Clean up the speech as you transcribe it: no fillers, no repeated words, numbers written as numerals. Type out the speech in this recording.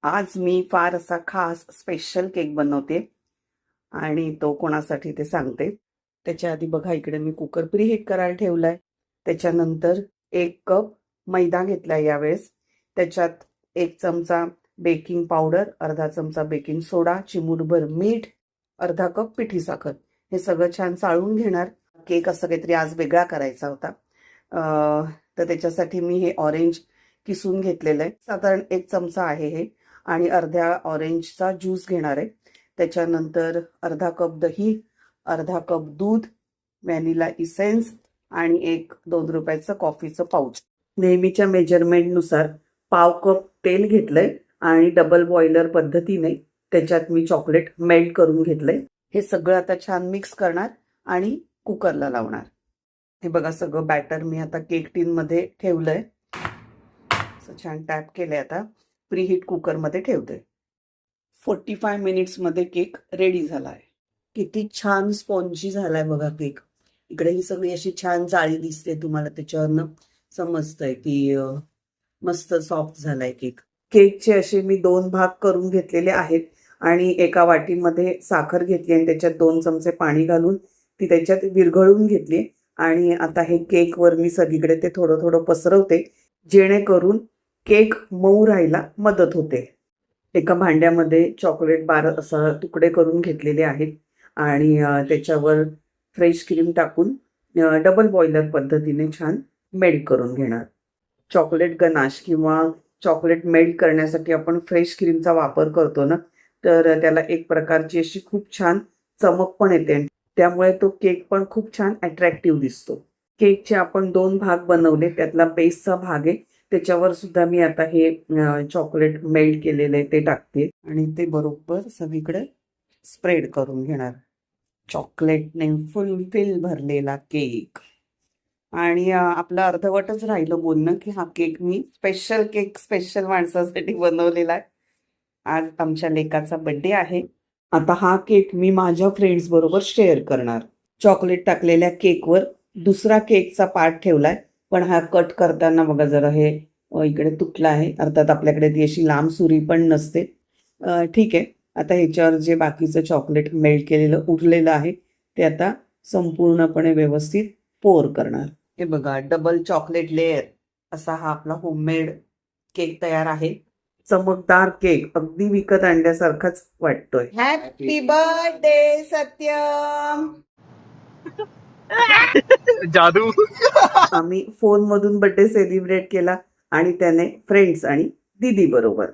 आज मी फार असा खास स्पेशल केक बनवते आणि तो कोणासाठी ते सांगते. त्याच्या आधी बघा इकडे मी कुकर प्रीहीट करायला ठेवलाय. त्याच्यानंतर 1 कप मैदा घेतलाय यावेळेस. त्याच्यात 1 चमचा बेकिंग पावडर, अर्धा चमचा बेकिंग सोडा, चिमूटभर मीठ, अर्धा कप पिठी साखर हे सगळं छान चाळून घेणार. केक असं काहीतरी आज वेगळा करायचा होता. तर त्याच्यासाठी मी हे ऑरेंज किसून घेतलेलं आहे. साधारण 1 चमचा आहे हे. आणि अर्ध्या ऑरेंजचा ज्यूस घेणार आहे. त्याच्यानंतर अर्धा कप दही, अर्धा कप दूध, व्हॅनिला इसेन्स आणि 1-2 रुपयाचं कॉफीचं पाऊच. नेहमीच्या मेजरमेंटनुसार पाव कप तेल घेतलंय आणि डबल बॉयलर पद्धतीने त्याच्यात मी चॉकलेट मेल्ट करून घेतलंय. हे सगळं आता छान मिक्स करणार आणि कुकरला लावणार. हे बघा सगळं बॅटर मी आता केक टीनमध्ये ठेवलंय. असं छान टॅप केलंय. आता प्रीहीट कुकरमध्ये ठेवते. 45 मिनिट्समध्ये केक रेडी झाला आहे. किती छान स्पॉन्जी झालाय बघा केक. इकडे ही सगळी अशी छान जाळी दिसते, तुम्हाला त्याच्यावरनं समजतंय की मस्त सॉफ्ट झालाय केक. केकचे असे मी 2 भाग करून घेतलेले आहेत आणि एका वाटीमध्ये साखर घेतली आणि त्याच्यात 2 चमचे पाणी घालून ती त्याच्यात विरघळून घेतली आणि आता हे केकवर मी सगळीकडे ते थोडं थोडं पसरवते, जेणेकरून केक मऊ राहायला मदत होते. एका भांड्यामध्ये चॉकलेट बार असं तुकडे करून घेतलेले आहेत आणि त्याच्यावर फ्रेश क्रीम टाकून डबल बॉयलर पद्धतीने छान मेल्ट करून घेणार. चॉकलेट गनाश किंवा चॉकलेट मेल्ट करण्यासाठी आपण फ्रेश क्रीमचा वापर करतो ना, तर त्याला एक प्रकारची अशी खूप छान चमक पण येते. त्यामुळे तो केक पण खूप छान अट्रॅक्टिव्ह दिसतो. केकचे आपण 2 भाग बनवले. त्यातला बेसचा भाग आहे, त्याच्यावर सुद्धा मी आता हे चॉकलेट मेल्ट केलेलं आहे ते टाकते आणि ते बरोबर सगळीकडे स्प्रेड करून घेणार. चॉकलेटने फुलफिल भरलेला केक. आणि आपलं अर्धवटच राहिलं बोलणं की हा केक मी स्पेशल माणसासाठी बनवलेला आहे. आज आमच्या लेकाचा बर्थडे आहे. आता हा केक मी माझ्या फ्रेंड्स बरोबर शेअर करणार. चॉकलेट टाकलेल्या केकवर दुसरा केकचा पार्ट ठेवलाय, पण हा कट करताना बघा जरा हे इकडे तुटला आहे. अर्थात आपल्याकडे ती अशी लांब सुरी पण नसते. ठीक आहे. आता ह्याच्यावर जे बाकीचं चॉकलेट मेल्ट केलेलं उरलेलं आहे ते आता संपूर्णपणे व्यवस्थित पोर करणार. हे बघा डबल चॉकलेट लेअर असा हा आपला होममेड केक तयार आहे. चमकदार केक, अगदी विकत आणल्यासारखाच वाटतोय. Happy birthday Satyam. जादू. आम्ही फोन मधून बर्थडे सेलिब्रेट केला आणि त्याने फ्रेंड्स आणि दीदी बरोबर.